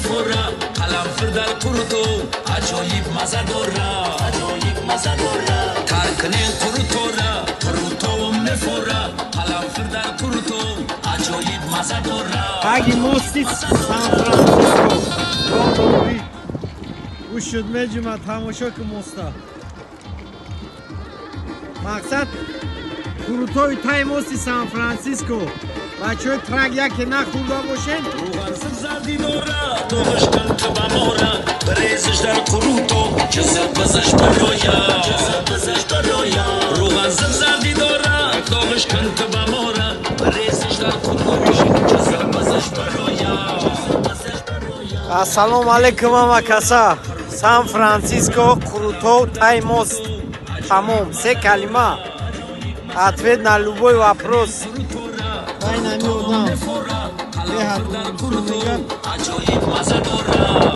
مفورا قلمفر در قروتو عجایب مزه داره ترکنین قروتو مفورا قلمفر در قروتو عجایب مزه داره اگه موستی سان فرانسیسکو رادوی گوش شد مجمع تماشا که موستا مقصد قروتوی تای موستی سان فرانسیسکو بچه های ترک یکی نخورده باشین روغن زردی داره دوغش کن که بماره بریزش در قروتو جزل بزش برایا روغن زردی داره دوغش کن که بماره بریزش در قروتو جزل بزش برایا السلام علیکم амакаса сан франциско круто тай мост тамом се калима ответ на любой вопрос дай на него дам